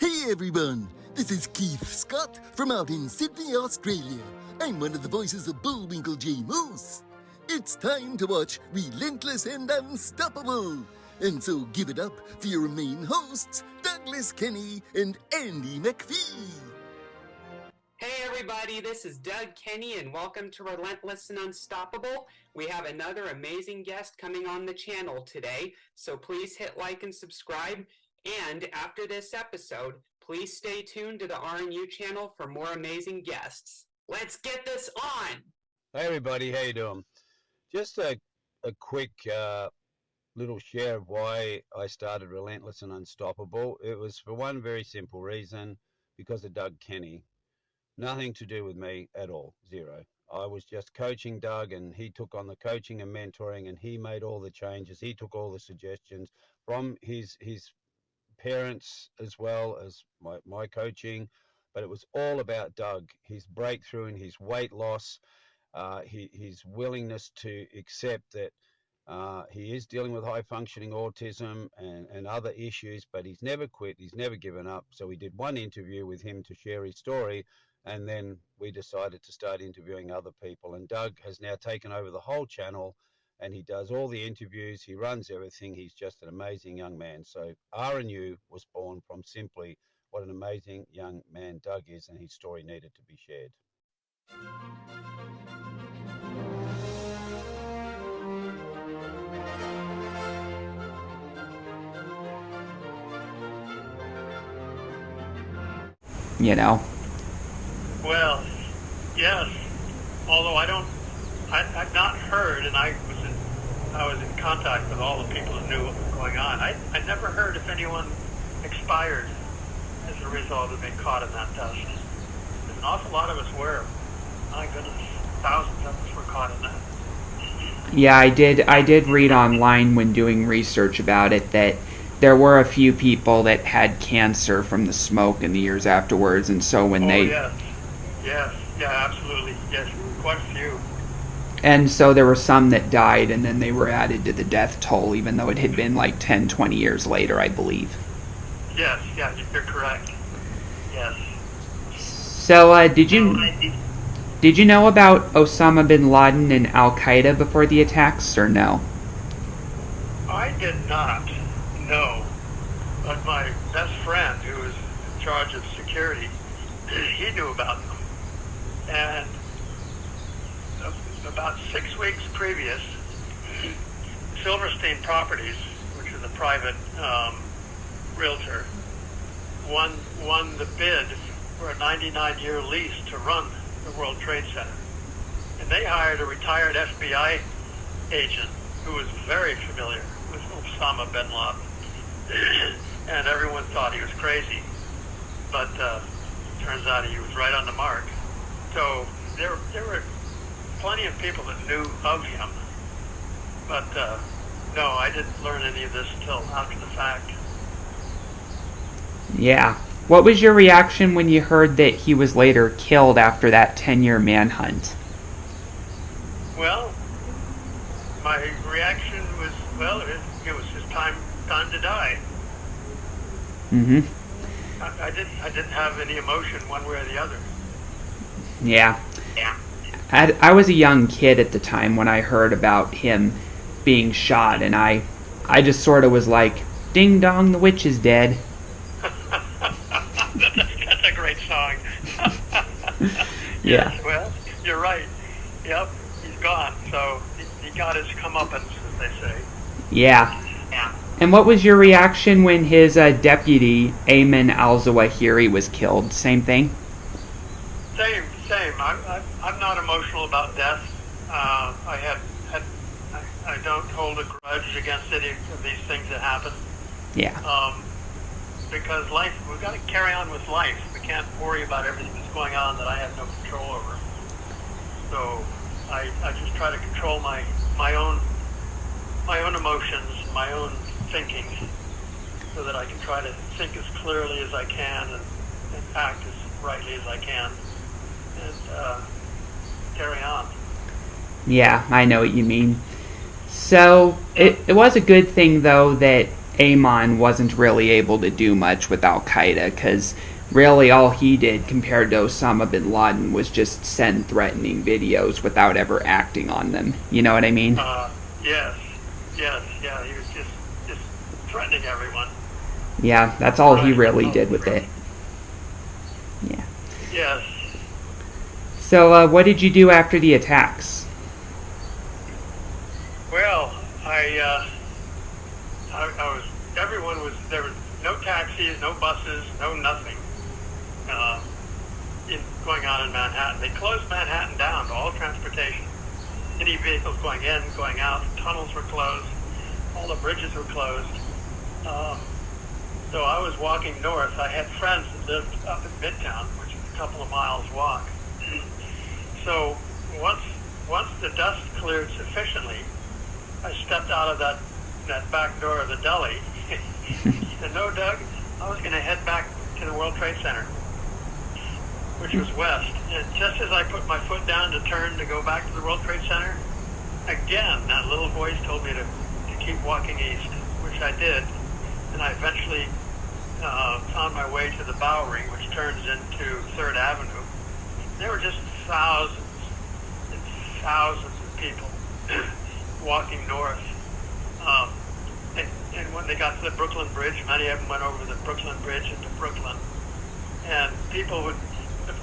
Hey everyone, this is Keith Scott from out in Sydney, Australia. I'm one of the voices of Bullwinkle J. Moose. It's time to watch Relentless and Unstoppable. And so give it up for your main hosts, Douglas Kenny and Andy McPhee. Hey everybody, this is Doug Kenny and welcome to Relentless and Unstoppable. We have another amazing guest coming on the channel today, so please hit like and subscribe. And after this episode, please stay tuned to the RNU channel for more amazing guests. Let's get this on! Hey everybody, how you doing? Just a quick little share of why I started Relentless and Unstoppable. It was for one very simple reason, because of Doug Kenny. Nothing to do with me at all, zero. I was just coaching Doug, and he took on the coaching and mentoring, and he made all the changes. He took all the suggestions from his parents as well as my coaching, but it was all about Doug, his breakthrough and his weight loss, his willingness to accept that he is dealing with high functioning autism and other issues, but he's never quit, he's never given up. So we did one interview with him to share his story, and then we decided to start interviewing other people. And Doug has now taken over the whole channel, and he does all the interviews, he runs everything. He's just an amazing young man. So RNU was born from simply what an amazing young man Doug is, and his story needed to be shared. You know? Well, yes. Although I've not heard, and I was in contact with all the people who knew what was going on. I never heard if anyone expired as a result of being caught in that dust. There's an awful lot of us were. My goodness, thousands of us were caught in that. Yeah, I did read online when doing research about it that there were a few people that had cancer from the smoke in the years afterwards, and so when Yes, absolutely, yes, quite a few. And so there were some that died, and then they were added to the death toll, even though it had been like 10, 20 years later, I believe. Yes, you're correct. Yes. So, did you know about Osama bin Laden and Al-Qaeda before the attacks, or no? I did not, no. But my best friend, who was in charge of security, he knew about them. And about 6 weeks previous, Silverstein Properties, which is a private realtor, won the bid for a 99-year lease to run the World Trade Center. And they hired a retired FBI agent who was very familiar with Osama bin Laden. And everyone thought he was crazy. But turns out he was right on the mark. So there were plenty of people that knew of him. But no, I didn't learn any of this until after the fact. Yeah. What was your reaction when you heard that he was later killed after that 10-year manhunt? Well, my reaction was, well, it was his time to die. Mm-hmm. I didn't have any emotion one way or the other. Yeah. I was a young kid at the time when I heard about him being shot, and I just sort of was like, ding dong, the witch is dead. That's a great song. Yeah. Yes, well, you're right. Yep, he's gone. So he got his comeuppance, as they say. Yeah. And what was your reaction when his deputy, Ayman al-Zawahiri, was killed? Same thing? Same. I'm not emotional about death. I don't hold a grudge against any of these things that happen. Yeah. Because life, we've got to carry on with life. We can't worry about everything that's going on that I have no control over. So I just try to control my own emotions, my own thinking, so that I can try to think as clearly as I can and act as rightly as I can, and carry on. Yeah, I know what you mean. So it was a good thing, though, that Amon wasn't really able to do much with Al-Qaeda, because really all he did compared to Osama bin Laden was just send threatening videos without ever acting on them. You know what I mean? Yes, yeah, he was just threatening everyone. Yeah, that's all he really did with it. Yeah. Yes. So, what did you do after the attacks? Well, I was, everyone was, there was no taxis, no buses, no nothing going on in Manhattan. They closed Manhattan down to all transportation. Any vehicles going in, going out, tunnels were closed, all the bridges were closed. So I was walking north. I had friends that lived up in Midtown, which is a couple of miles walk. So once the dust cleared sufficiently, I stepped out of that back door of the deli. He said, "No, Doug, I was going to head back to the World Trade Center," which was west. And just as I put my foot down to turn to go back to the World Trade Center, again, that little voice told me to keep walking east, which I did. And I eventually found my way to the Bowery, which turns into 3rd Avenue. There were just thousands and thousands of people walking north. And when they got to the Brooklyn Bridge, many of them went over the Brooklyn Bridge into Brooklyn. And people would,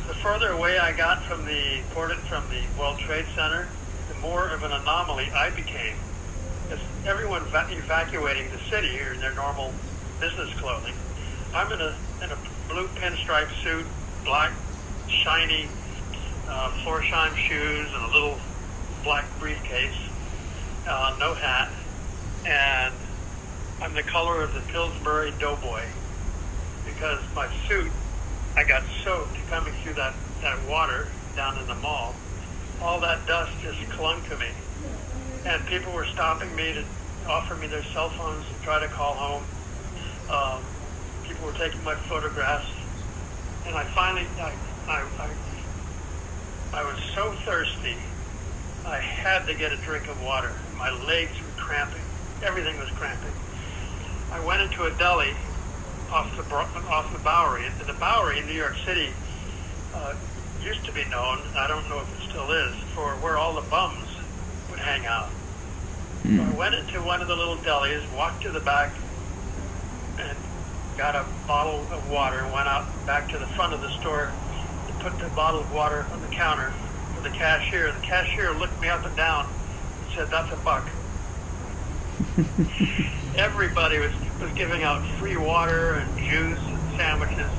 the further away I got from the World Trade Center, the more of an anomaly I became. As everyone evacuating the city here in their normal business clothing, I'm in a blue pinstripe suit, black shiny Florsheim shoes, and a little black briefcase, no hat, and I'm the color of the Pillsbury Doughboy because my suit, I got soaked coming through that water down in the mall. All that dust just clung to me. And people were stopping me to offer me their cell phones to try to call home. People were taking my photographs. And I finally, I was so thirsty, I had to get a drink of water. My legs were cramping. Everything was cramping. I went into a deli off the Bowery. And the Bowery in New York City used to be known, I don't know if it still is, for where all the bums would hang out. So I went into one of the little delis, walked to the back, and got a bottle of water, and went out back to the front of the store and put the bottle of water on the counter for the cashier. The cashier looked me up and down and said, "That's $1." Everybody was giving out free water and juice and sandwiches,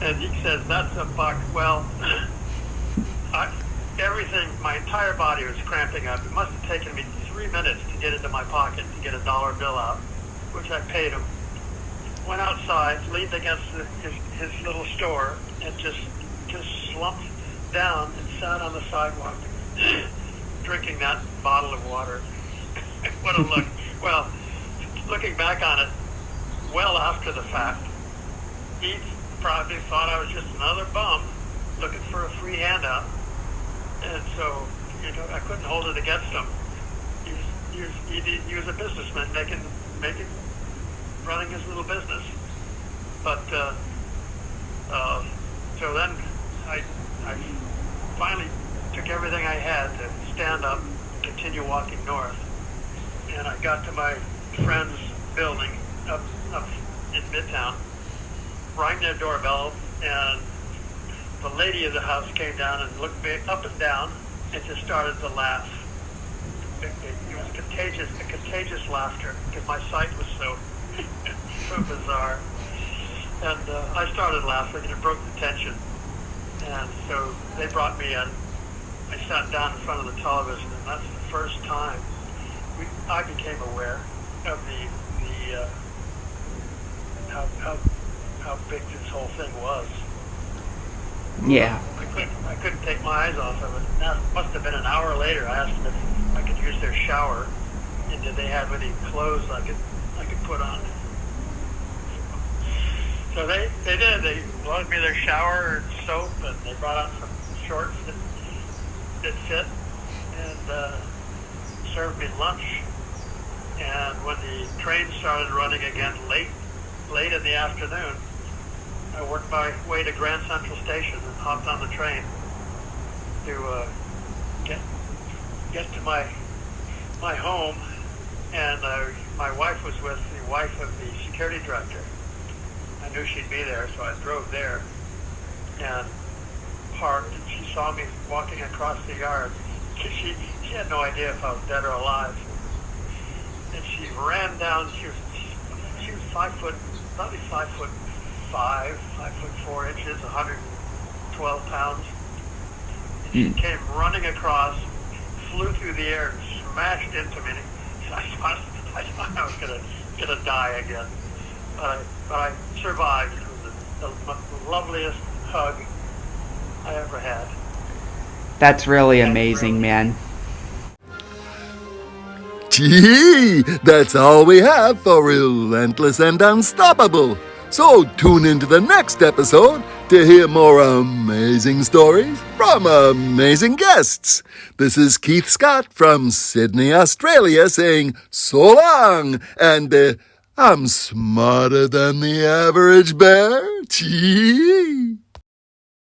and he says, "That's $1." Well, everything, my entire body was cramping up. It must have taken me 3 minutes to get into my pocket to get a dollar bill out, which I paid him. Went outside, leaned against his little store, and just slumped down and sat on the sidewalk, drinking that bottle of water. What a look. Well, looking back on it, well after the fact, he probably thought I was just another bum looking for a free handout. And so, I couldn't hold it against him. He was a businessman running his little business. But, so then I finally took everything I had to stand up and continue walking north. And I got to my friend's building up in Midtown, rang their doorbell, and the lady of the house came down and looked me up and down and just started to laugh. It was a contagious laughter because my sight was so bizarre. And I started laughing and it broke the tension. And so they brought me in. I sat down in front of the television, and that's the first time I became aware of how big this whole thing was. Yeah. I couldn't take my eyes off of it. That must have been an hour later. I asked them if I could use their shower, and did they have any clothes I could put on. So they did. They loaned me their shower and soap, and they brought out some shorts that fit, and served me lunch. And when the train started running again late in the afternoon, I worked my way to Grand Central Station and hopped on the train to get to my home, and my wife was with the wife of the security director. I knew she'd be there, so I drove there and parked, and she saw me walking across the yard. She had no idea if I was dead or alive. And she ran down, she was 5 foot, probably 5'5", 5'4" inches, 112 pounds. And she came running across, flew through the air, and smashed into me. I thought I was gonna die again, but I survived. It was the loveliest hug I ever had. That's really amazing, man. Gee, that's all we have for Relentless and Unstoppable. So tune into the next episode to hear more amazing stories from amazing guests. This is Keith Scott from Sydney, Australia, saying so long, and I'm smarter than the average bear. Gee.